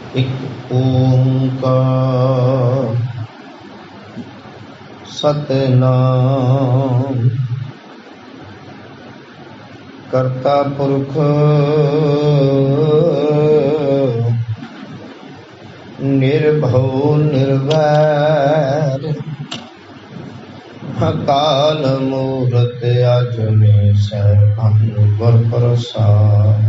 एक ओंकार सतनाम करता पुरख निर्भव निर्वैर अकाल मूरत अजूनी सैभं गुर प्रसाद।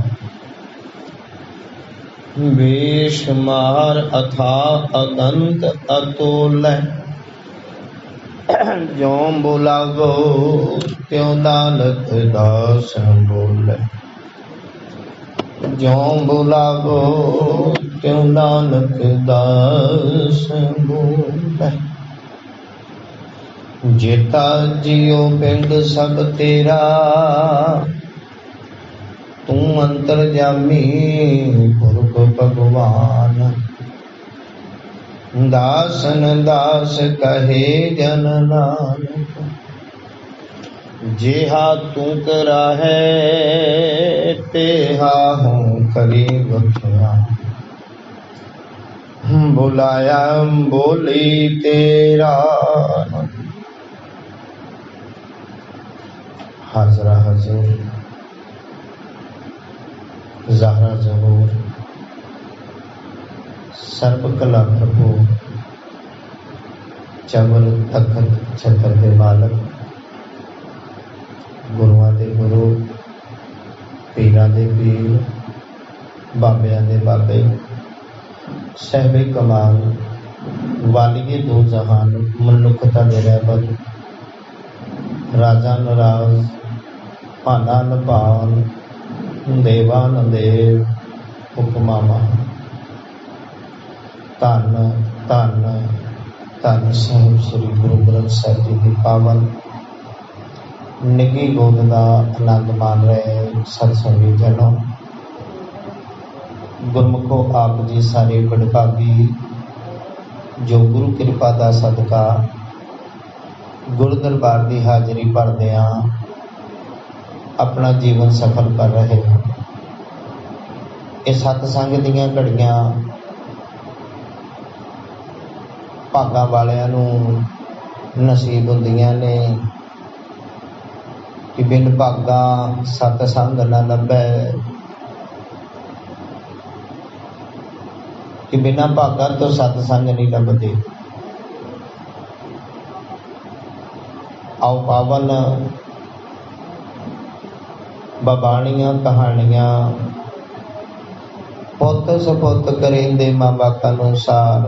बेशुमार अथा अगंत अतुल्य ज्यों बुलावो त्यों नानक दास बोले। ज्यों बुलावो त्यों नानक दास बोले। जेता जियो पिंड सब तेरा तू अंतरजामी पुरख भगवान। दासन दास कहे जन नानक जेहा तू करा है तेहा हूँ करी बख्या। बुलाया बोली तेरा हाजरा हजूर ज़हरा ज़हूर सर्व कला प्रभु चमल तखत छतर दे मालक गुरुआं दे गुरु पीरां दे पीर बाबियां दे बाबे सहबे कमाल वालिए दो जहान मनुखता दे रहबर राजा नराज भाना नभान देवान देव हुक्मामा। धन धन धन साहिब श्री गुरु ग्रंथ साहिब जी की पावन निगी गोद का आनंद मान रहे सत्संगी जनों। गुरमुखो आप जी सारे बड़भागी जो गुरु कृपा का सदका गुरु दरबार की हाजरी भरदे अपना जीवन सफल कर रहे हैं। ये सतसंग दीयां घड़ियां भागां वालियां नूं नसीब हुंदियां ने कि बिन भागा सतसंग न लभै, कि बिना भागा तो सतसंग नहीं लभदे। आओ पावन बबाणियां कहानियां पुत सपुत करेंदे मां बापां अनुसार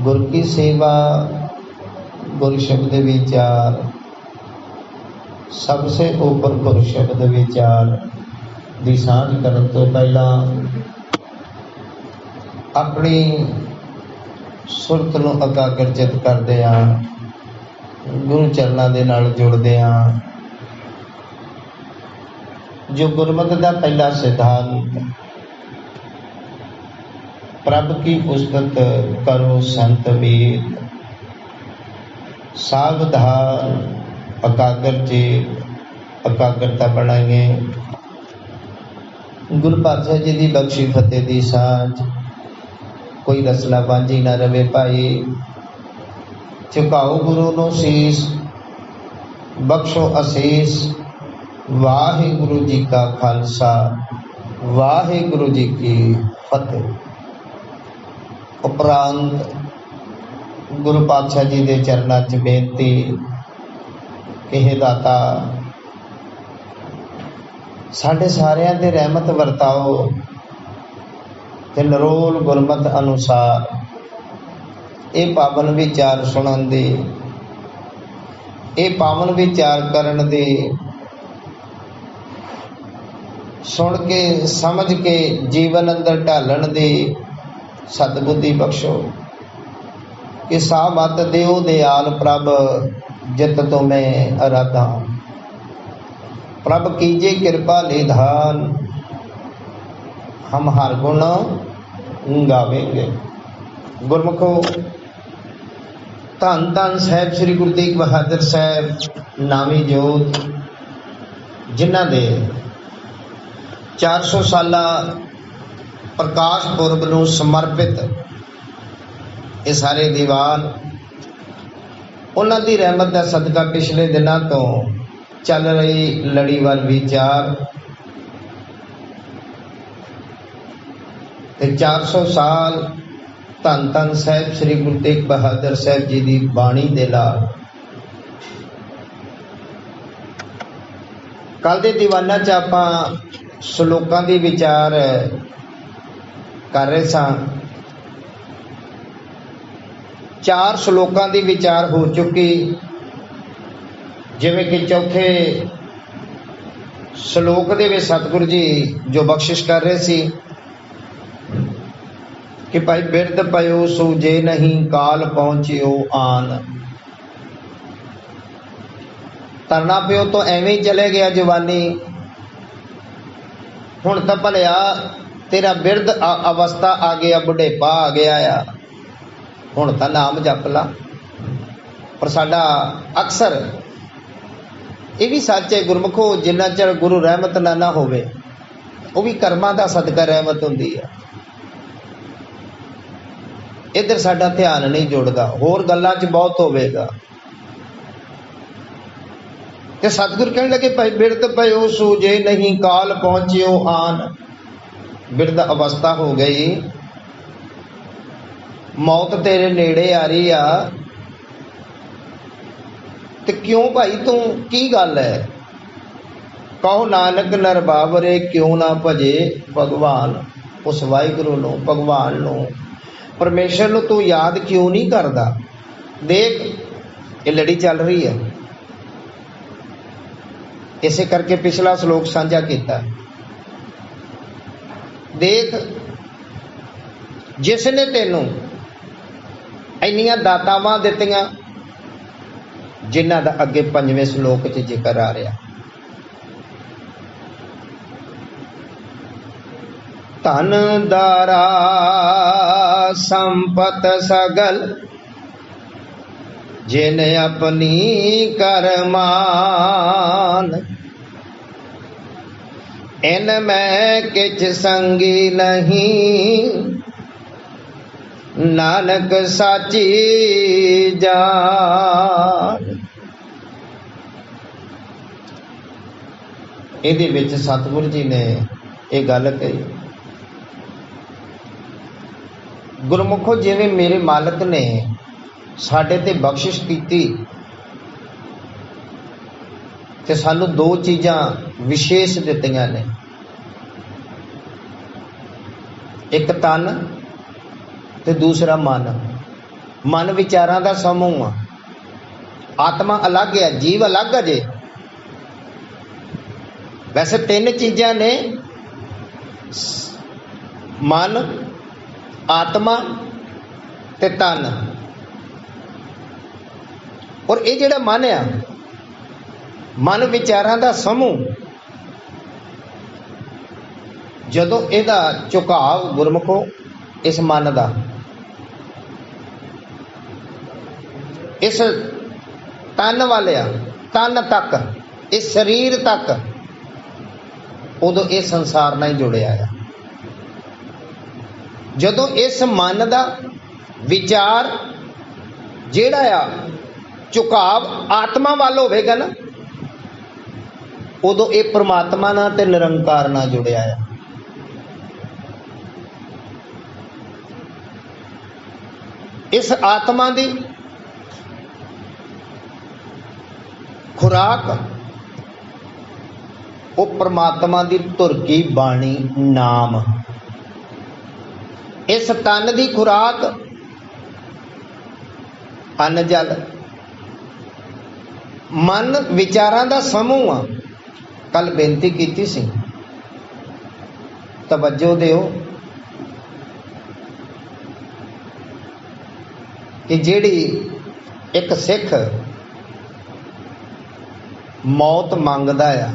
गुर की सेवा गुरु शब्द विचार सबसे ऊपर गुरु शब्द विचार दी सांझ करन तो पहला अपनी सुरत नूं एकाग्रचित करदे गुरु चरणों के नाल जुड़दे जो गुरमत का पहला सिद्धांत प्रभ की उस्तत करो संत वेद सावधान एकाग्रचित एकाग्रता बनाइए। गुरु पातशाह जी की बख्शी फतेह की सांझ कोई रसला बांझी ना रवे भाई। झुकाओ गुरु नो शीस बख्शो असीस। वाहिगुरु जी का खालसा वाहिगुरु जी की फतेह। उपरांत गुरु पातशाह जी के चरणों च बेनती कि हे दाता साढ़े सारियां दे रहमत वरताओ ते नरोल गुरमत अनुसार ये पावन विचार सुनन दी ये पावन विचार करन दी सुन के समझ के जीवन अंदर ढालन दी सदबुद्धि बख्शो। कि सा मत देओ दयाल प्रभ जित तुम्हें अराधा। प्रभ कीजे कृपा निधान हम हर गुण गावेंगे। गुरमुखो धन धन साहब श्री गुरु तेग बहादुर साहब नामी जोत जिन्हां दे 400 साला प्रकाश पुरब नूं समर्पित ये सारे दीवान उन्हां दी रहमत दा सदका पिछले दिनों तो चल रही लड़ीवार विचार ते 400 साल धन धन साहिब श्री गुरु तेग बहादुर साहिब जी की बाणी दे नाल कल दे दीवाना च आपां श्लोकां दी विचार कर रहे सां। 4 श्लोकां दी विचार हो चुकी, जिवें कि चौथे श्लोक दे विच सतगुरु जी जो बख्शिश कर रहे सी कि भाई बिरद पयो सूझे नहीं काल पहुंचियो आन। तरना पियो तो एवें ही चले गया जवानी, हुण तां भलिया तेरा बिरद अवस्था आ गया, बुढ़ेपा आ गया आ, हुण तां नाम जप ला। पर साडा अक्सर ये भी सच है गुरमुखो, जिन्ना चਿਰ गुरु रहमत ना होवे वो भी कर्मां दा सदका रहमत हुंदी है। इधर साडा ध्यान नहीं जुड़दा, होर गल्लां च बहुत होवेगा। ते सतगुर कहने लगे भाई बिरद पयो सूझे नहीं काल पहुंचियो आन। बिरद अवस्था हो गई, मौत तेरे नेड़े आ रही आ, ते क्यों भाई तू की गल है? कहो नानक नर बाबरे क्यों ना भजे भगवान। उस वाहिगुरु नूं, भगवान नूं, परमेश्वर नूं तू याद क्यों नहीं करदा? देख ये लड़ी चल रही है, इसे करके पिछला श्लोक साझा किया। देख जिसने तेनों इन्नियां दातावां दित्तियां जिन्हां दा अगे 5वें श्लोक च जिक्र आ रहा। धन दारा संपत सगल जिन अपनी करमान। इन में किछ संगी नहीं नानक साची जान। इहदे विच सतगुरु जी ने ये गल कही, गुरमुखो जिवें मेरे मालक ने साडे ते बख्शिश कीती ते सानू 2 चीज़ां विशेष दित्तियां ने, एक तन ते दूसरा मन। मन विचारां दा समूह आ, आत्मा अलग है, जीव अलग है जे। वैसे 3 चीज़ां ने, मन, आत्मा ते तन। और ये जिहड़ा मन आ, मन विचारां दा समूह, जदों इहदा झुकाव गुरमुखो इस मन दा इस तन वाले तन तक, इस शरीर तक, उदों इस संसार नाल जुड़िया है। जदों इस मन दा विचार जिहड़ा आ झुकाव आत्मा वाल होवेगा ना, उदों ये परमात्मा नाल ते निरंकार नाल जुड़िया है। इस आत्मा दी खुराक वो परमात्मा दी तुरकी बाणी नाम। इस तन दी खुराक अन्न जल। मन विचारां दा समूह आ। कल बेनती की सी, तवज्जो दिओ कि जिहड़ी एक सिख मौत मंगदा आ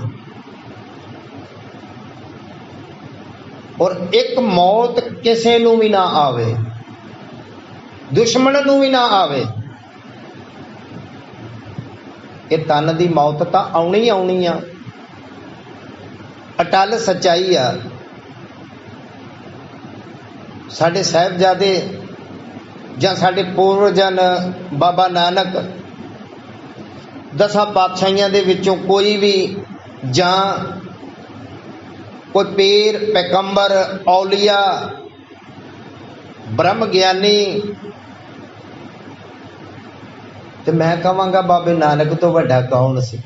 और एक मौत किसी नूं भी ना आवे, दुश्मन नूं भी ना आवे, ये तन दी मौत तां आउणी आउणी आ, अटल सच्चाई आ। साडे साहिबजादे जां साडे पूर्वजन बाबा नानक 10 पातशाहियां दे विचों कोई भी जां कोई पीर पैगंबर औलिया ब्रह्म ज्ञानी, तो मैं कहांगा बाबे नानक तो वड्डा कौन सी,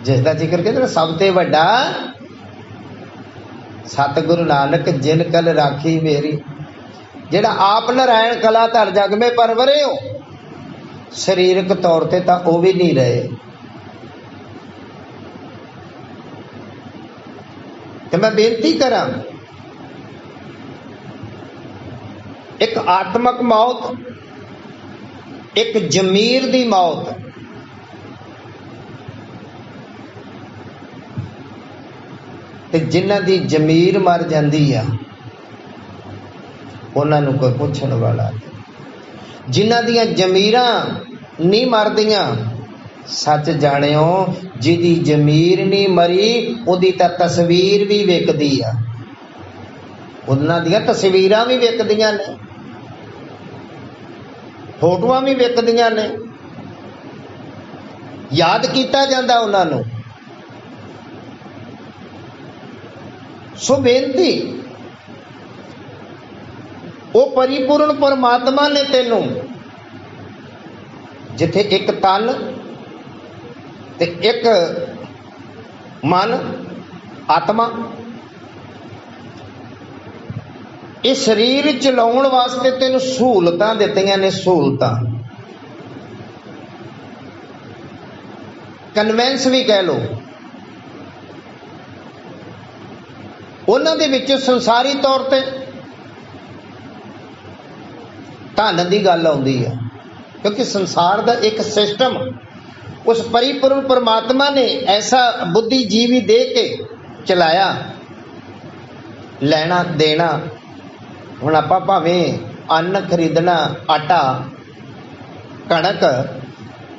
जिसका जिक्र कहते सब ते वड्डा सतगुरु नानक जिन कल राखी मेरी, जेड़ा आप नारायण कला धर जग में परवरे हो, शरीरक तौर ते तां वो भी नहीं रहे। तो मैं बेनती करा, एक आत्मक मौत, एक जमीर दी मौत, ते जिन्हां दी जमीर मर जाती है उन्होंने कोई पुछण वाला नहीं। जिन्हां दियां जमीरां नहीं मरदियां, सच जाणियो जिहदी जमीर नहीं मरी उहदी तां तस्वीर भी विकदी आ, उन्हां दियां तस्वीरां भी विकदियां ने, फोटोआं भी विकदियां ने, याद किया जाता उन्होंने। सो बेनती, वो परिपूर्ण परमात्मा ने तेनों जिथे एक तन ते एक मन आत्मा, इस शरीर चलाउण वास्ते तेनों सहूलतां दित्तियां ने, सहूलतां कन्वेंस भी कह लो। उन्हां दे विच संसारी तौर ते धन की गल आउंदी है, क्योंकि संसार का एक सिस्टम उस परिपूर्ण परमात्मा ने ऐसा बुद्धिजीवी दे के चलाया, लेना देना। हुण आपां भावें अन्न खरीदना, आटा कणक,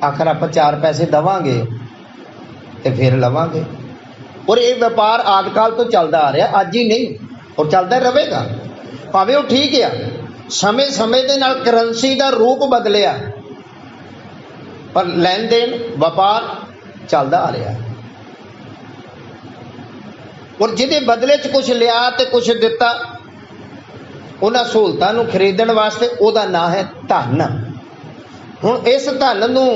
आखिर आप 4 पैसे देवांगे तो फिर लवांगे। और ये व्यापार आदकाल तो चलता आ रहा, अज ही नहीं, और चलता रहेगा। भावें वो ठीक है, समय समय के नाल करंसी का रूप बदलिया, पर लैन देन व्यापार चलता आ रहा। और जिहदे बदले च कुछ लिया तो कुछ दिता, उन्हां सहूलतां नूं खरीदण वास्ते उहदा नाम है धन। हुण इस धन नूं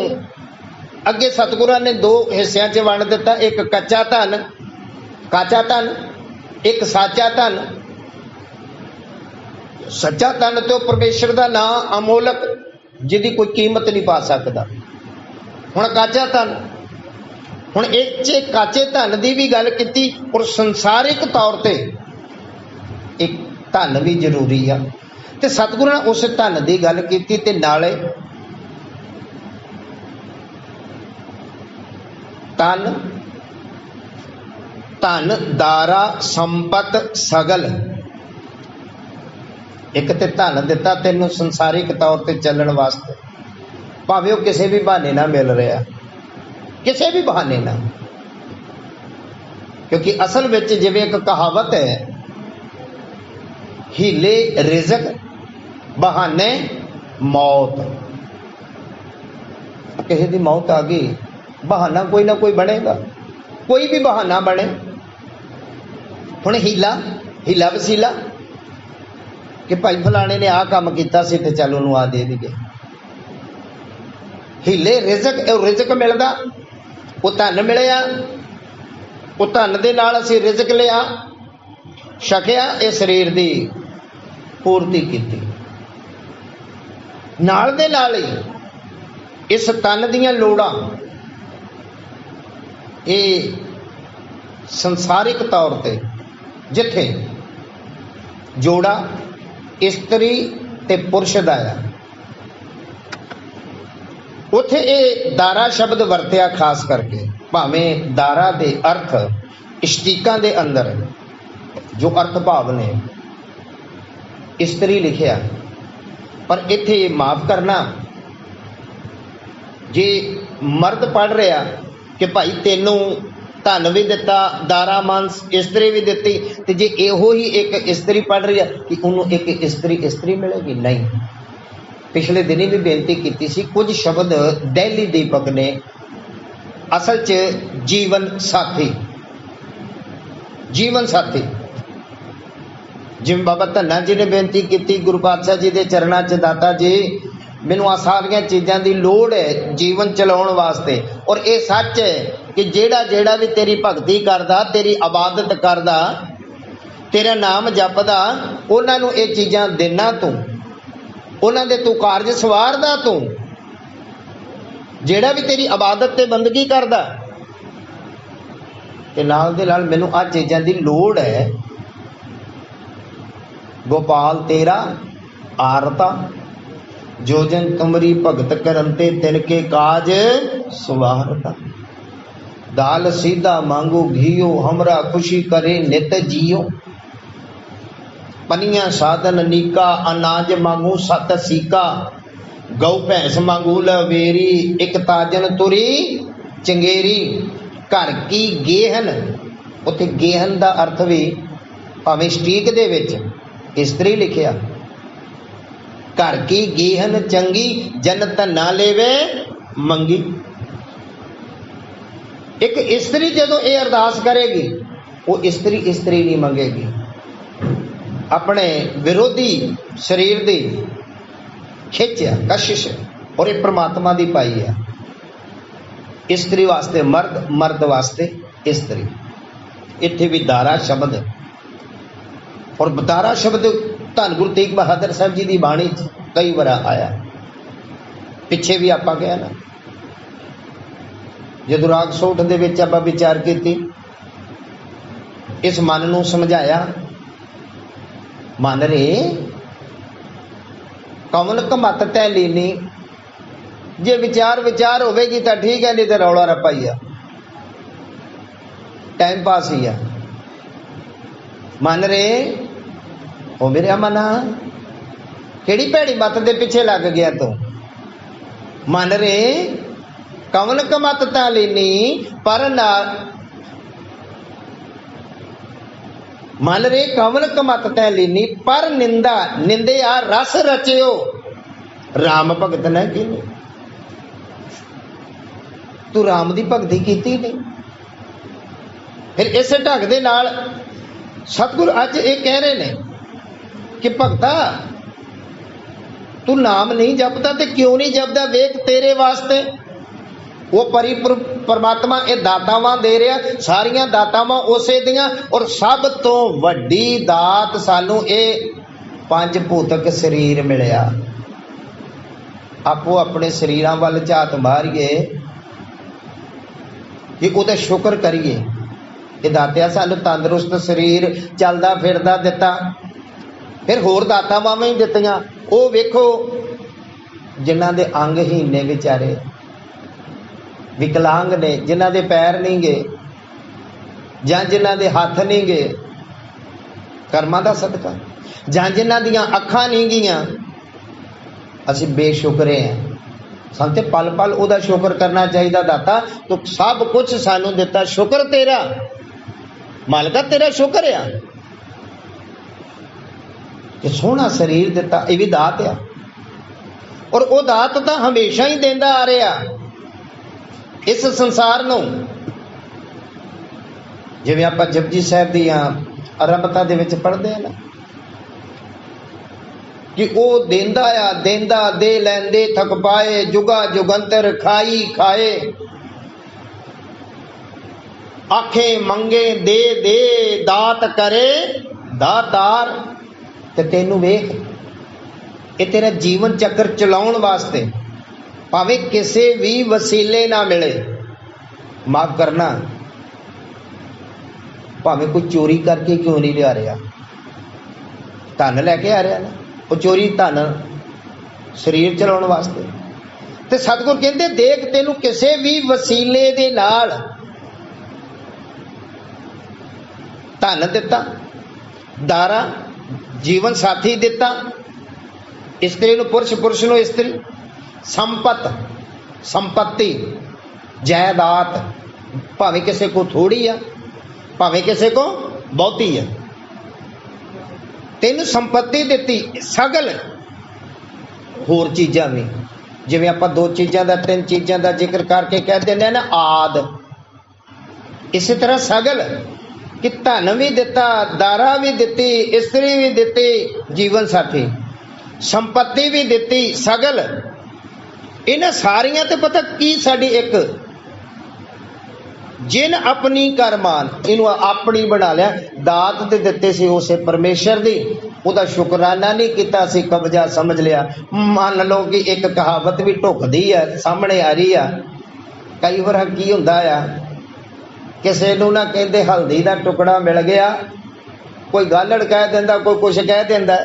अगे सतगुरां ने 2 हिस्सियां च वंड दिता, एक कच्चा धन, काचा धन, एक साचा धन। सच्चा धन तो परमेश्वर का नाम अमोलक, जिहदी कोई कीमत नहीं पा सकता। हुण काचा धन, हुण इह काचे धन की भी गल की, और संसारिक तौर पर एक धन भी जरूरी आ, ते सतगुरु ने उस धन की गल की, ते नाले तन धन दारा संपत सगल। एक ते धन दिता तेनों संसारिक तौर पर चलण वास्ते, भावें वो किसी भी बहाने ना मिल रहा, किसी भी बहाने ना, क्योंकि असल में जिवें एक कहावत है, हीले रिज़क बहाने मौत। किसी की मौत आ गई, बहाना कोई ना कोई बनेगा, कोई भी बहाना बने। हुण हीला वसीला कि भाई फलाने ने आ काम किया सी ते चल उन्होंने आ दे दीए। हीले रिज़क मिलता, वो धन मिलिया, वो धन दे नाल असीं रिज़क लिया, छकिया, इस शरीर की पूर्ति की, नाल दे नाल ही इस तन दीयां लोड़ां ये संसारिक तौर पे जिथे जोड़ा इस्त्री ते पुरुष दा आ, उथे ये दारा शब्द वरत्या खास करके। भावें दारा दे अर्थ इष्टिका दे अंदर जो अर्थ भाव ने इस्त्री लिखिया, पर इथे माफ करना, जे मर्द पढ़ रहा कि भाई तेनों धन भी दिता, दारा मांस इस्तरी भी दिती, ते जे इहो ही एक इस्तरी पढ़ रही है कि उन्होंने एक इस्तरी मिलेगी? नहीं। पिछले दिन भी बेनती की सी, कुछ शब्द दिल्ली दीपक ने असल च जीवन साथी जिवें बाबा धन्ना जी ने बेनती की, गुरु पातशाह जी के चरणों च, दाता जी मैनूं आ सारियां चीज़ां की लोड़ है जीवन चलाउण वास्ते, और ये सच है कि जेड़ा जेड़ा भी तेरी भगती करदा, तेरी इबादत करदा, तेरा नाम जपदा, उन्हां नूं ये चीज़ां देना तूं, उन्हां दे तूं कारज सवारदा तूं, जेड़ा भी तेरी इबादत ते बंदगी करदा, ते नाल दे नाल मैनूं आ चीज़ां की लोड़ है। गोपाल तेरा आरता, जो जन तुमरी भगत करनते तिनके काज सवारता। दाल सीधा मांगो घियो, हमरा खुशी करे नित जियो। पनिया साधन नीका, अनाज मांगू सत सीका। गौ भैंस मांगू लवेरी, एक ताजन तुरी चंगेरी। घर की गेहन, उत्थे गेहन का अर्थ भी भावें स्टीक दे विच इस्तरी लिखिया। घर की गेहन चंगी, जन धन्ना लेवे मंगी। एक इस्तरी जदों ये अरदास करेगी, वो इस्तरी नहीं मंगेगी, अपने विरोधी शरीर की खिच है, कशिश है, और ये परमात्मा की पाई है। इस्तरी वास्ते मर्द, मर्द वास्ते इस्तरी। इत्थे भी दारा शब्द, और दारा शब्द धन गुरु तेग बहादुर साहब जी की बाणी कई बार आया। पिछे भी आप गया ना, जदों राग सोठ दे विच आपां विचार की, इस मन नूं समझाया, मन रे कमल कमत तै लीनी। जे विचार होगी तो ठीक है, नहीं तो रौला रप्पा ही है, टाइम पास ही है। मन रे ओ मेरा मना, केड़ी भैड़ी मत दे पिछे लग गया तू। मन रे कमल कमत ता लीनी, पर ना मन रे कमल कमत तै लीनी, पर निंदा निंदया रस रचियो, राम भगत ने कीनी। तू राम की भगती की नहीं। फिर इस ढंग दे नाल सतगुरु अज ये कह रहे ने कि भगता तू नाम नहीं जपता, तो क्यों नहीं जपदा? वेख तेरे वास्ते वो परमात्मा ये दातावां दे रहा, सारियां दातावां उसे दियां, और सब तो वड्डी दात सानू ये पंज भूतक शरीर मिलिया। आपो अपने शरीरां वल झात मारीए कि उहदा शुक्र करिए कि दातिया सानू तंदुरुस्त शरीर चलदा फिरदा दिता। फिर होर दातावां ही दित्तियां। वो वेखो जिन्हां दे अंगहीन ने, बेचारे विकलांग ने, जिन्हां दे पैर नहीं गे जां जिन्हां दे हथ नहीं गे, कर्मां दा सदका, जां जिन्हां दियां अखां नहीं गियां, असीं बेशुकरे हैं। सानूं ते पल पल उहदा शुक्र करना चाहिए। दाता तू सब कुछ सानूं दिता, शुक्र तेरा मालका, तेरा शुक्र आ कि सोहना शरीर दिता, ये भी दात आ। और वो दात तो हमेशा ही देंदा आ रहा इस संसार नूं। जिवें आपां जपजी साहिब दी आरंभता दे विच पढ़दे हैं ना कि वो देंदा आ, देंदा दे लैंदे थक पाए, जुगा जुगंतर खाई खाए। आखे मंगे दे दे, दात करे दातार। ते तेनू वेख, ये तेरा जीवन चक्र चलाउण वास्ते भावें किसी भी वसीले ना मिले, माफ करना, भावें कोई चोरी करके क्यों नहीं लिया रहा, धन लैके आ रहा ना, वो चोरी धन शरीर चलाउण वास्ते। ते सतगुर कहते देख तेनू किसी भी वसीले दे नाल धन दिता, दारा जीवन साथी दिता, स्त्री नूं पुरुष, पुरुष नूं स्त्री, संपत्ति, जायदाद, भावें किसी को थोड़ी आ, भावें किसी को बहुती है। तेन संपत्ति दिती सगल होर चीज़ां भी, जिवें आपां दो चीज़ां दा तीन चीज़ां दा जिक्र करके कह दिंदे ना आद, इसी तरह सगल कि धन भी दिता, दारा भी दिती, इस्त्री भी दिती, जीवन साथी, संपत्ति भी दिती, सगल। इन्हां सारियां ते पता की साडी एक जिन अपनी करमान इनू अपनी बना लिया, दात ते दिते सी उसे परमेश्वर दी, उहदा शुकराना नहीं किया, सी कब्जा समझ लिया। मान लो कि एक कहावत भी ढुकदी है सामने आ रही है, कई बार की हुंदा आ किसी नूं ना कहंदे हल्दी दा टुकड़ा मिल गया, कोई गालड़ कह दिंदा, कोई कुछ कह दिंदा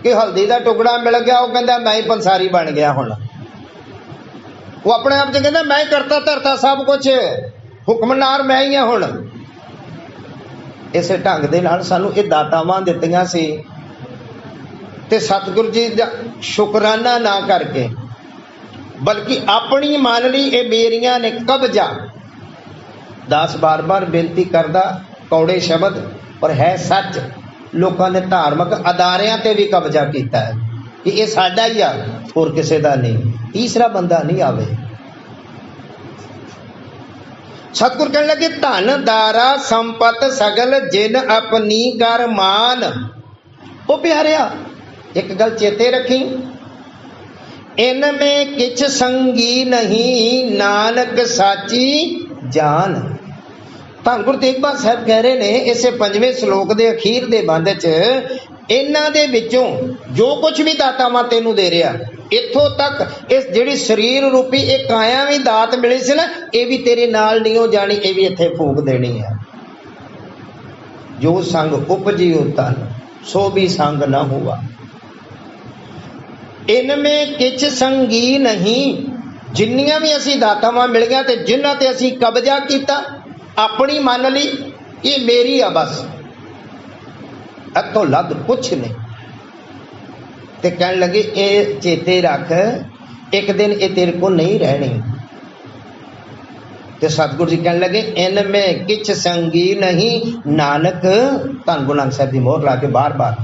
कि हल्दी दा टुकड़ा मिल गया, वो कहंदा मैं ही पंसारी बन गया। हुण वो अपने आप च कहंदा मैं ही करता धरता सब कुछ, हुक्मनार मैं ही हां। हुण इस ढंग दे नाल सानू ये दातावां दित्तियां सी ते सतगुरु जी दा शुकराना ना करके बल्कि अपनी मान ली ये मेरियां ने कब्जा। दास बार बार बेनती करदा, कौड़े शब्द पर है सच, लोगों ने धार्मिक अदारियां ते भी कब्जा किया है कि ये साडा ही आ, होर किसी दा नहीं, तीसरा बंदा नहीं आवे। सतगुर कहने लगे धन दारा संपत सगल जिन अपनी कर मान। ओ प्यारिया एक गल चेते रखी, इनमें किछ संगी नहीं नानक साची जान। धन गुरु तेग बहादुर साहब कह रहे ने इसे 5वें श्लोक के अखीर के बंद च, इन्हां दे विचों जो कुछ भी दातावां तेनू दे रहा, इत्थों तक इस जिहड़ी शरीर रूपी एक काया भी दात मिली सी ना, ये भी तेरे नाल नहीं हो जानी, ये भी इत्थे फूक देनी है। जो संग उपजियो तन सो भी संग न हुआ, इनमें किछ संगी नहीं। जिन्नियां भी असी दातावां मिल गया ते जिन्हां ते असी कब्जा किया, अपनी मान ली ये मेरी आ बस, इत्थों लद कुछ नहीं। ते कहने लगे ये चेते रख, एक दिन ये तेरे को नहीं रहनी। ते सतगुरु जी कहने लगे इनमें किछ संगी नहीं नानक, धन गुरु नानक साहब की मोहर ला के बार बार,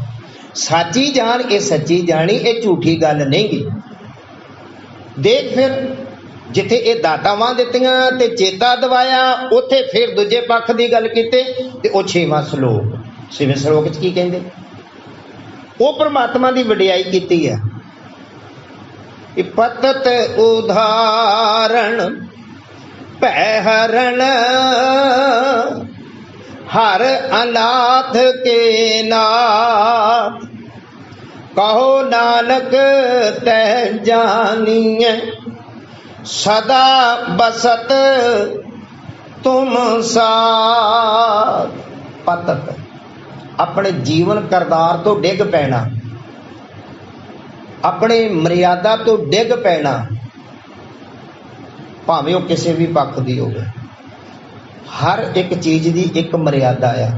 साची जान ये सच्ची जानी, ये झूठी गल नहीं गी। देख फिर जिथे ये दातावां दित्तियां ते चेता दवाया, उथे फिर दूजे पक्ष की गल कीते ते ओ 6वां श्लोक, 6वें श्लोक च की कहंदे, वो परमात्मा की वडियाई कीती है। पतत उदाहरण पैहरण हर अनाथ के नाथ, कहो नानक तह जानिए सदा बसत तुम साथ। पतत अपने जीवन करदार तो डिग पैना, अपने मर्यादा तो डिग पैना, भावें वह किसी भी पक्ष की होवे। हर एक चीज़ की एक मर्यादा आ,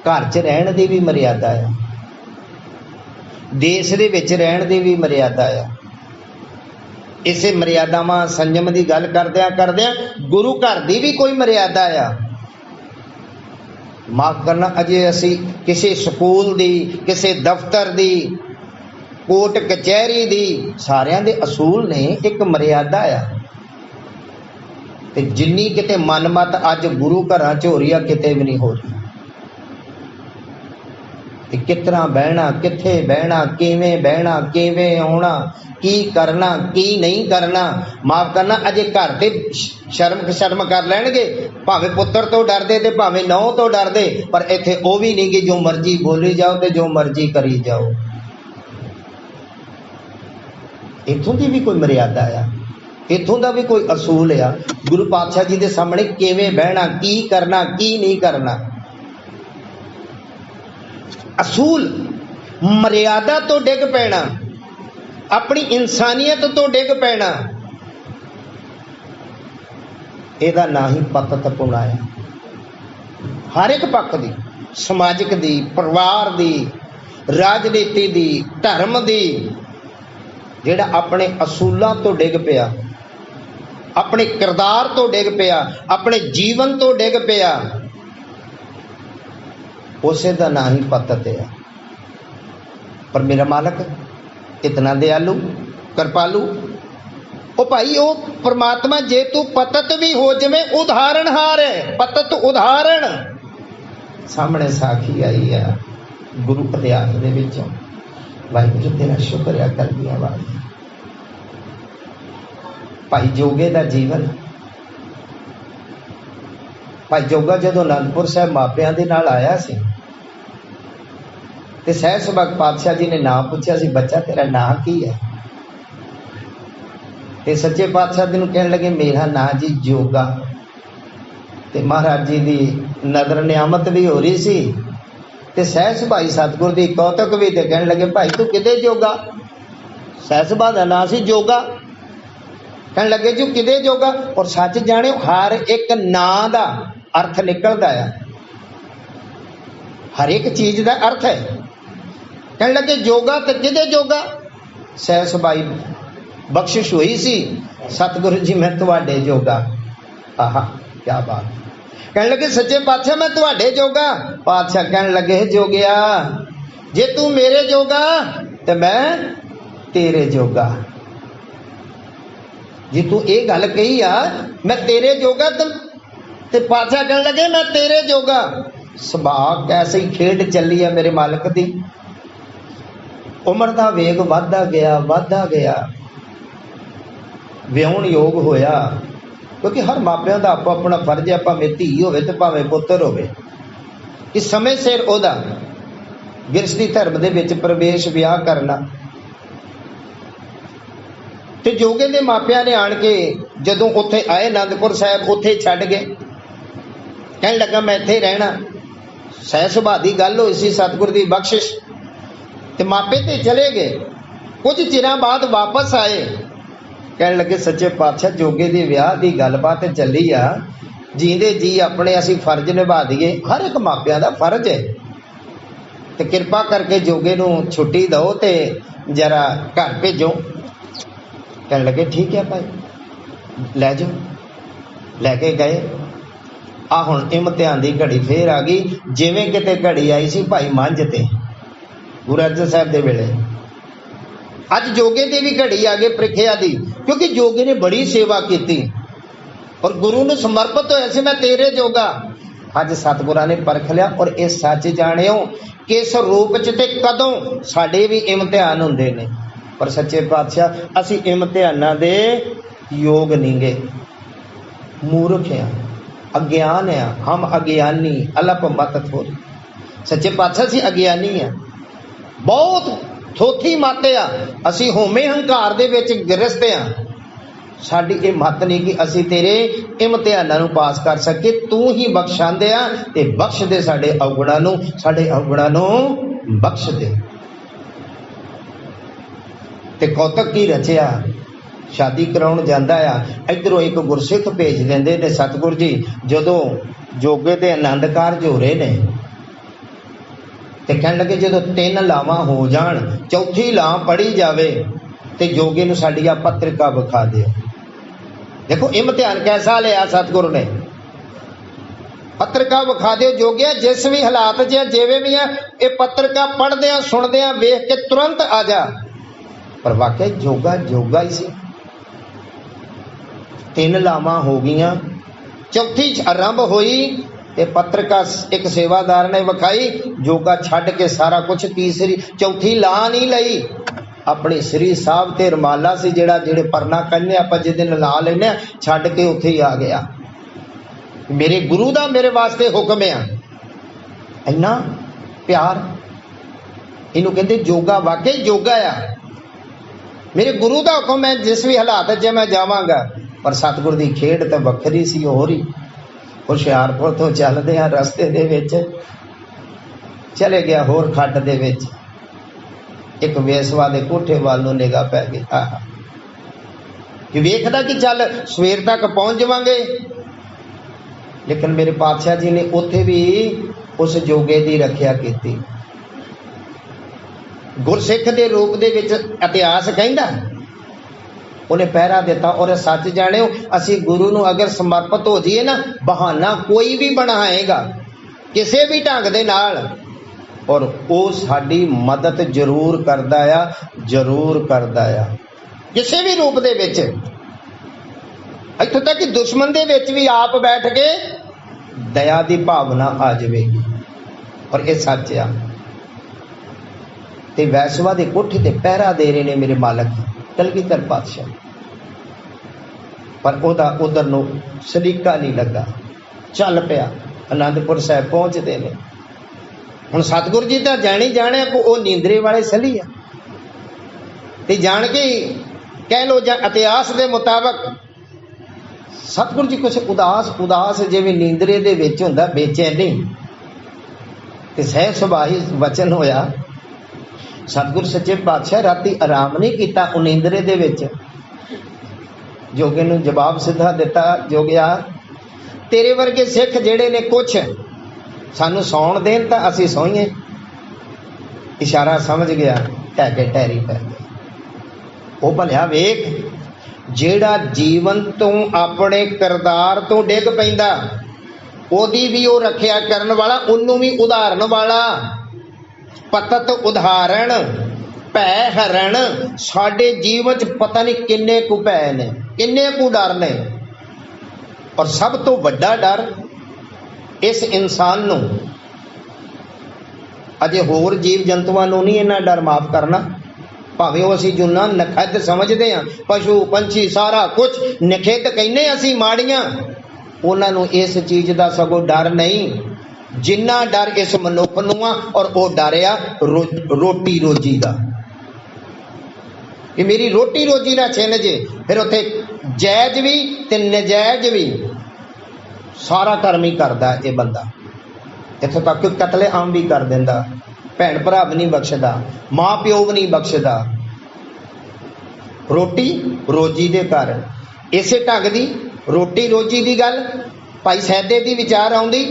घर च रहन की भी मर्यादा आ, देश दे विच रहन की भी मर्यादा आ। इसे मर्यादावां संयम की गल करदियां करदियां गुरु घर की भी कोई मर्यादा आ। माफ करना, अजे असी किसी स्कूल दी, किसी दफ्तर दी, कोर्ट कचहरी दी, सारियां दे असूल ने, एक मर्यादा आ। ते जिन्नी किते मनमत अज गुरु घरां च हो रही है, किते भी नहीं हो रही। ते कितना बहना, किथे बहना, किवें बहना, किवें आउणा, की करना की नहीं करना। माफ करना, अजे घर ते शर्म कर लैणगे, भावें पुत्र तो डरदे ते भावें नौ तो डरदे, पर इत्थे वो भी नहीं कि जो मर्जी बोली जाओ ते जो मर्जी करी जाओ। इत्थों की भी कोई मर्यादा आ, इत्थों का भी कोई असूल आ। गुरु पातशाह जी के सामने किवें बहना, की करना की नहीं करना, असूल मर्यादा तो डिग पैना, अपनी इंसानियत तो डिग पैना, ਇਹਦਾ ना ही पतत पुनाया। हर एक पक्ष की, समाजिक दी, परिवार दी, राजनीति दी, धर्म दी, जेड़ा अपने असूलों तो डिग पिया, अपने किरदार तो डिग पिया, अपने जीवन तो डिग पिया, उसे दा ना ही पतत है। पर मेरा मालक इतना दयालु कृपालु, ओ भाई ओ परमात्मा जे तू पतत भी हो जमे उदाहरण हार है, पतत उदाहरण। सामने साखी आई है गुरु इतिहास दे विचों, वाहिगुरू तेरा शुक्र है कर दिया बात। भाई जोगे दा जीवन, भाई जोगा जदों आनंदपुर साहब मापियां दे नाल आया सी ते सहज सुभाग पातशाह जी ने नाम पूछा सी, बच्चा तेरा नाम की है? ते सच्चे पातशाह जी नूं कहण लगे मेरा नाम जी जोगा। ते महाराज जी दी नजर नियामत भी हो रही सी ते सहज सुभाई सतगुर दी कौतक भी, ते कहण लगे भाई तू किदे जोगा? सहज सुभा दा नाम सी जोगा। कहण लगे जी किदे जोगा? और सच जाने हर एक नां दा अर्थ निकलदा है, हर एक चीज दा अर्थ है। कहण लगे जोगा ते किदे जोगा? सहज सुभाई बख्शिश हुई सी, सतगुरु जी मैं तुहाडे जोगा। आहा क्या बात। कहण लगे सच्चे पातशाह मैं तुहाडे जोगा। पातशाह कहण लगे जोगिया जे तू मेरे जोगा ते मैं तेरे जोगा। जे तू ये गल कही आ मैं तेरे जोगा, ते पातशाह कहण लगे मैं तेरे जोगा। सुभाग कैसी खेड चली है मेरे मालिक दी। उम्र का वेग वधदा गया, विआहण योग होया, क्योंकि हर मापिਆਂ ਦਾ आपो अपना फर्ज है, भावें धी होवे ते भावें पुत्र होवे, कि समय सिर ओदा गिरस्ती धर्म दे विच प्रवेश विआह करना। ते जोगे दे मापिਆਂ ने आण के जदों उत्थे आए आनंदपुर साहब, उत्थे छड्ड गए। कहण लगा मैं इत्थे रहना। सहज सुभा दी गल होई सी, सतगुर दी बख्शिश, ते मापे ते चले गए। कुछ चिरां बाद वापस आए। कहण लगे सच्चे पातशाह जोगे दी विआह दी गलबात चली आ, जींदे जी अपने असीं फर्ज निभा दईए, हर एक मापिਆਂ दा फर्ज है, ते किरपा करके जोगे नूं छुट्टी दो ते जरा घर भेजो। कहण लगे ठीक है भाई लै जाओ। लैके गए। आ हुण इम्तिहान दी घड़ी फेर आ गई, जिवें किते घड़ी आई सी भाई मंझ ते गुरु अर्जन साहब दे वेले। अज जोगे की भी घड़ी आ गई प्रीखिया दी, क्योंकि जोगे ने बड़ी सेवा की और गुरु नूं समर्पित होया सी, मैं तेरे जोगा। अज सतगुरां ने परख लिया और ये सच जाणियो कि इस रूप च ते कदों साडे भी इम्तिहान हुंदे ने, पर सच्चे पातशाह असीं इम्तिहानां दे योग नहीं गे, मूर्ख आ, अज्ञान आ, हम अज्ञानी अलप मत थोरी। सच्चे पातशाह असीं अज्ञानी आ, बहुत थोथी मत आ, असीं होमे हंकार दे विच गिरसते आ। साडी ये मत नहीं कि असीं तेरे इम्तिहानां नूं पास कर सके, तू ही बख्शांदे आ ते बख्श दे साडे अवगुणां नूं बख्श दे। ते कौतक की रचिया, शादी कराउण जांदा आ, इधरों एक गुरसिख भेज देंदे ने सतगुर जी, जदों जोगे ते आनंद कारज हो रहे ने ते कहण लगे जदों 3 लावां हो जाण, चौथी लां पढ़ी जावे ते जोगे नूं साडी आ पत्रिका विखा दिओ। देखो इम्तिहान कैसा लिया सतगुरु ने, पत्रिका विखा दिओ जोगिया, जिस भी हालात च जिवें भी है ये पत्रिका पढ़दे सुनदे वेख के तुरंत आ जा। पर वाकई जोगा जोगा ही सी। 3 लावां हो गईयां, चौथी आरंभ हुई ते पत्रिका एक सेवादार ने विखाई, जोगा छड्ड के सारा कुछ तीसरी चौथी ला नहीं लई, अपनी श्री साहब ते रमाला सी जेड़ा जेड़े परना कहने आपां जिस दिन ला लेने छड्ड के उत्थे ही आ गया। मेरे गुरु दा मेरे वास्ते हुक्म है, इन्ना प्यार, इनू कहते जोगा, वाकई जोगा आ, मेरे गुरु दा हुक्म है, जिस भी हालात च मैं जावांगा। पर सतगुर दी खेड तो वखरी सी, हो रही हुशियारपुर तो चलदे आ रस्ते दे विच चले गया होर खड्ड दे विच, एक वेसवा दे कोठे वाल नूं निगाह पै गई। आहा कि वेखदा कि चल सवेर तक पहुंच जावांगे, लेकिन मेरे पातशाह जी ने उत्थे भी उस जोगे दी रखिया कीती। गुरसिख दे रूप दे विच इतिहास कहंदा उन्हें पहरा दिता। और सच जाने असी गुरु नूं अगर समर्पित हो जाइए ना, बहाना कोई भी बनाएगा किसी भी ढंग दे नाल, और वो साडी मदद जरूर करदा आ, जरूर करदा आ, किसी भी रूप दे विच। इत्थों तक कि दुश्मन दे विच भी आप बैठ के दया की भावना आ जाएगी। और ये सच आ। ते वैसवा दे कोठे ते पहरा दे रहे ने मेरे मालक कलगीधर पातशाह, पर ओदा उधर नूं सलीका नहीं लगा, चल पिया आनंदपुर साहिब पहुंचते हैं। हुण सतगुरु जी तो जानी जाने वो नींदरे वाले सली है, ते जान के कह लो इतिहास के मुताबक सतगुरु जी कुछ उदास उदास जिवें नींदरे दे विच हुंदा बेचैनी, ते सह सुभाही वचन होया। सतगुरु सच्चे पातशाह राती आराम नहीं किया नींदरे दे विच। जोगे नूं जवाब सीधा दिता, जोगिया तेरे वर्गे सिख जेड़े ने कुछ सानू सौण देन तां असीं सोईए। इशारा समझ गया, ढह के टहरी पै गया। वो भलिया वेख, जेड़ा जीवन तो अपने किरदार तो डिग पैंदा ओदी भी वो रखिया करन वाला, उन्नू भी उदाहरण वाला, पतत उदाहरण भै हरण। साडे जीवन च पता नहीं किन्ने कु भै ने, किन्ने कु डर ने। और सब तो वड्डा डर इस इंसान नूं, अजे होर जीव जंतुआं नूं नहीं इन्ना डर माफ करना। भावें वो असीं जुन्ना नखद समझदे हां, पशु पंछी सारा कुछ निखित कहने असीं माड़ियां, उन्हां नूं इस चीज़ दा सगों डर नहीं जिन्ना डर इस मनुख नूं आ। और वो डर आ रोटी रोजी दा, कि मेरी रोटी रोजी ना छिन जे। फिर उत्थे जायज भी ते नजायज भी सारा कर्म ही करता ये बंदा। इत्थों तक कि कतले आम भी कर देंदा, भैन भरा भी नहीं बख्शदा, माँ प्यो भी नहीं बख्शदा, रोटी रोजी दे कारण। इसे ढंग दी रोटी रोजी दी गल भाई सैदे दी विचार आउंदी।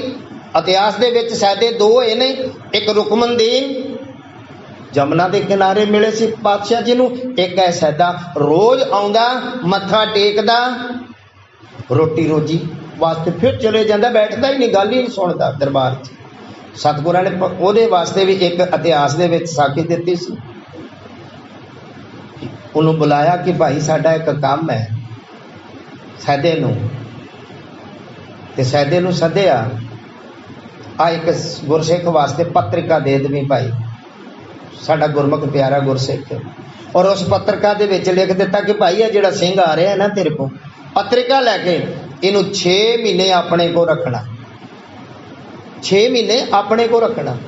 इतिहास दे विच सैदे दो होए ने, एक रुकमनदीन जमुना के किनारे मिले सी पातशाह जी नूं, एक है सैदा रोज आउंदा मत्था टेकदा रोटी रोजी वास्ते, फिर चले जाता, बैठता ही नहीं, गल ही नहीं सुनता दरबार च। सतगुरां ने उहदे वास्ते भी एक इतिहास दे विच साखी दित्ती सी। उन्होंने बुलाया कि भाई साडा एक काम है, सैदे नूं, ते सैदे नूं सद्दिया, आ एक गुरसिख वास्ते पत्रिका दे देवीं भाई, साडा गुरमुख प्यारा गुरसिख है। और उस पत्रिका दे विच लिख दिता कि भाई आ जिहड़ा सिंह आ रहा है ना तेरे को, पत्रिका लैके इनू 6 महीने अपने को रखना, 6 महीने अपने को रखना,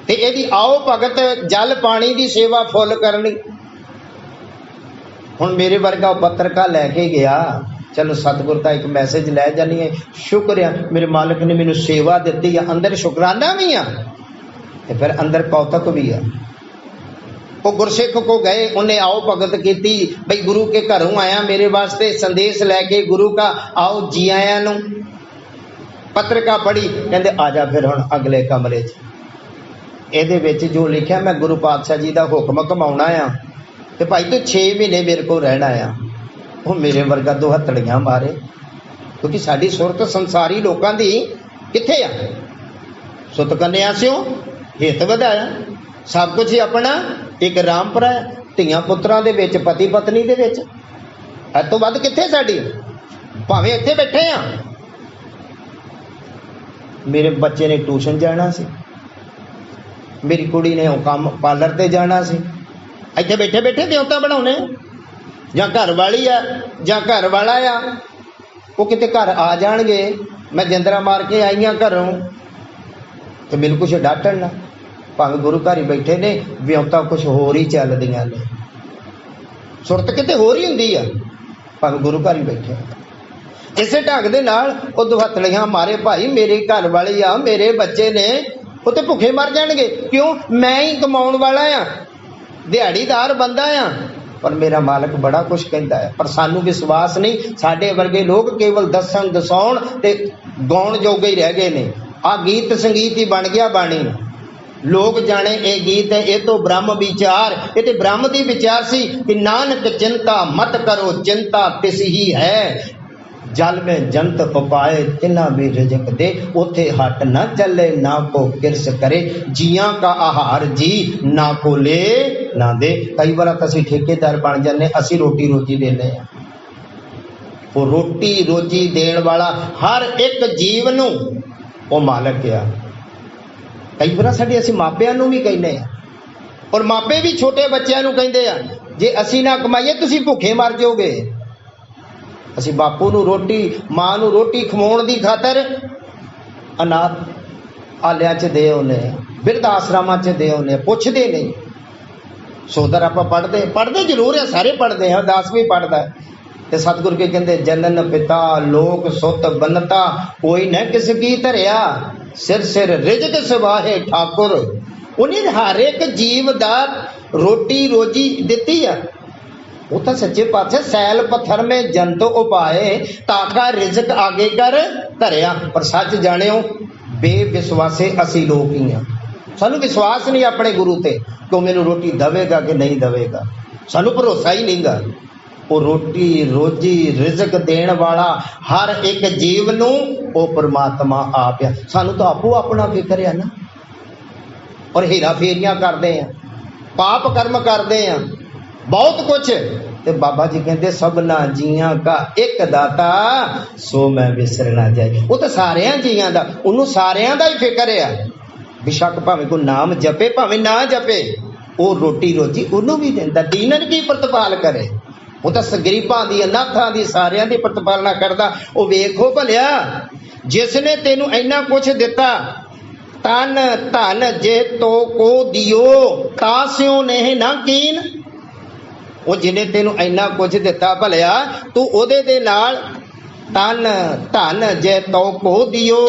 ते इहदी आओ भगत जल पानी की सेवा फुल करनी। हुण मेरे वर्गा पत्रिका लैके गया, चलो सतगुर का एक मैसेज लै जानी है, शुक्र है मेरे मालिक ने मैनू सेवा दी है, अंदर शुकराना भी आ ते फिर अंदर कौतक भी आ। वो गुरसिख को गए, उन्हें आओ भगत की, भाई गुरु के घरों आया, मेरे वास्ते संदेश लैके गुरु का आओ जी आया नूं। पत्रिका पढ़ी, कहते आ जा फिर हुण अगले कमरे च। इहदे विच जो लिखा, मैं गुरु पातशाह जी का हुक्म कमाउणा आ, ते भाई तू 6 महीने मेरे को रहना आ। वो मेरे वर्गा 2 हथड़ियां मारे, क्योंकि साडी सुरत संसारी लोगों की कित्थे आ। सुत कन्या स्यों हित वधाया, सब कुछ ही अपना एक रामपुरा धियां पुत्रां दे विच, पति पत्नी दे विच, इस तो वध कित्थे साडी, भावें इत्थे बैठे आ। मेरे बच्चे ने ट्यूशन जाना सी, मेरी कुड़ी ने काम पार्लर ते जाना सी, इत्थे बैठे बैठे देवता बनाउने, जां घर वाली आ जां घर वाला आ, वो किते घर आ जाणगे, मैं जिंदरा मार के आई हाँ घरों, तो मैनूं कुछ डांटण ना, भावें गुरु घर ही बैठे ने, विउंता कुछ होर ही चलदियां ने, सुरत किते होर ही हुंदी आ, भावें गुरु घर ही बैठे। इसे ढंग दे नाल वो 2 हथड़ियां मारे, भाई मेरी घर वाली आ, मेरे बच्चे ने वो तो भुखे मर जाणगे, क्यों, मैं ही कमाउण वाला आ, दिहाड़ीदार बंदा आ, पर मेरा मालिक बड़ा कुछ कहता है। पर सानू विश्वास नहीं, साडे वर्गे लोग केवल दसन दसाउण ते गाउण जोगे ही रह गए ने। आ गीत संगीत ही बन गया बाणी, लोग जाने ये गीत है, ये तो ब्रह्म विचार, ये तो ब्रह्म की विचार सी कि नानक चिंता मत करो, चिंता तिस ही है, जल में जंत उपाय तिना भी रिजक दे, उथे हट न चले ना को किरस करे, जिया का आहार जी ना को ले ना दे। कई बार असी ठेकेदार बन जाने, असी रोटी रोजी देने, वो रोटी रोजी देने वाला हर एक जीव नू वो मालक आ। कई बार साडे असी मापिਆਂ ਨੂੰ भी कहने, और मापे भी छोटे बच्चों ਨੂੰ कहते हैं, जे असी ना कमाईए तुसी भुखे मर जाओगे। असी बापू नू रोटी, मां नू रोटी खवाउण दी खातर अनाथ आलिया च दे आउने, बिरध आश्रमां च दे आउने, पुछदे नहीं। सोदर आप पढ़ते जरूर है, सारे पढ़ते हैं, दास भी पढ़ता है। ते सतगुरु के कहते जनन पिता लोक सुत बनता, कोई न किस की धरिया, सिर सिर रिजक सवाहे ठाकुर। उन्हें हर एक जीव दा रोटी रोजी दिती है। वो तो सच्चे पातशाह सैल पत्थर में जंत उपाए, ताका रिजक आगे कर धरिया। पर सच जानियो बेविश्वासे असी लोग ही हैं, सानू विश्वास नहीं अपने गुरु ते कि मैनू रोटी देवेगा कि नहीं देवेगा, सानू भरोसा ही नहीं गा। वो रोटी रोजी रिजक देने वाला हर एक जीव नू वो परमात्मा आप है। सानू तो आपो अपना फिक्र है ना, और हेरा फेरियां करते हैं, पाप कर्म करते हैं, बहुत कुछ। ते बाबा जी कहते सबना जियां का एक दाता, सो मैं विसर ना जाए। वो तो सारिया जियां दा, उन्होंने सारिया दा ही फिक्र है। बेशक भावें कोई नाम जपे भावें ना जपे, वो रोटी रोजी उन्होंने भी देता। दीनन की प्रतिपाल करे, वो तो गरीबां दी अनाथां दी सारियां दी प्रतिपालना करदा। वो वेखो भलिया जिसने तेनू इन्ना कुछ दिता, तन धन जे तो को दियो तास्यों ने ना कीन। वो जिन्हें तेनू इन्ना कुछ दिता भलिया, तू ओदे दे नाल तन धन जे तो को दियो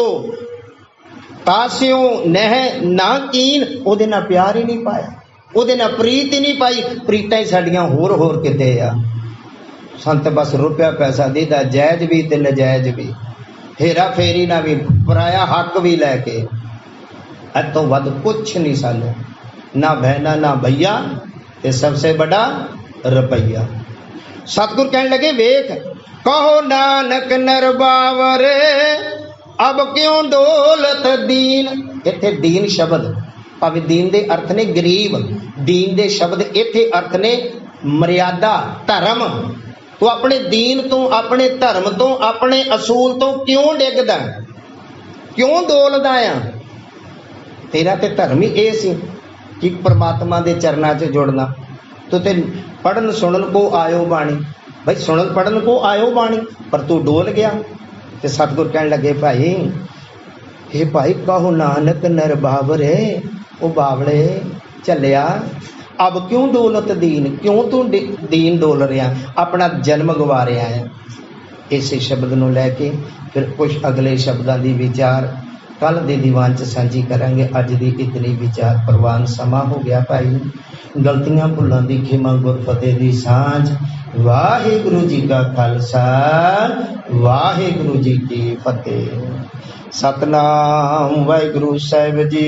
तास्यों नह ना कीन, ओदे नाल प्यार ही नहीं पाया, ओदे नाल प्रीत ही नहीं पाई। प्रीतां ही साडियां होर होर किते आ। संत बस रुपया पैसा देदा, जायज भी ते नजायज भी, हेरा फेरी ना भी, पराया हक भी लैके। इतों वध कुछ नहीं सानू, ना बहना ना भैया, ते सबसे बड़ा रुपया। सतगुर कहने लगे वेख, कहो नानक नर बावरे अब क्यों डोलत दीन। इत्थे दीन शब्द भावें दीन दे अर्थ ने गरीब, दीन दे शब्द इत्थे अर्थ ने मर्यादा धर्म। तो अपने दीन तो, अपने धर्म तो, अपने असूल तो क्यों डिगदा, क्यों डोलदा आ। तेरा ते धर्म ही ये सी कि परमात्मा दे चरना च जुड़ना। तो ते पढ़न सुनन को आयो बाणी, भाई सुनन पढ़न को आयो बाणी, पर तू डोल गया। ते सतगुर कहने लगे भाई, हे भाई कहो नानक नर बावरे, ओ बावले चलिया अब क्यों डोलत दीन, क्यों तू दीन डोल रहा, अपना जन्म गवा रहा है। इस शब्द नूं लैके फिर कुछ अगले शब्दां दी विचार कल दे दीवान च सांझी करांगे। अज दी इतनी विचार प्रवान समा हो गया भाई। गलतियां भुलां दी खिमा, गुर फतेह दी सांझ। वाहिगुरु जी का खालसा, वाहिगुरु जी की फतेह। सतनाम वाहिगुरु साहिब जी।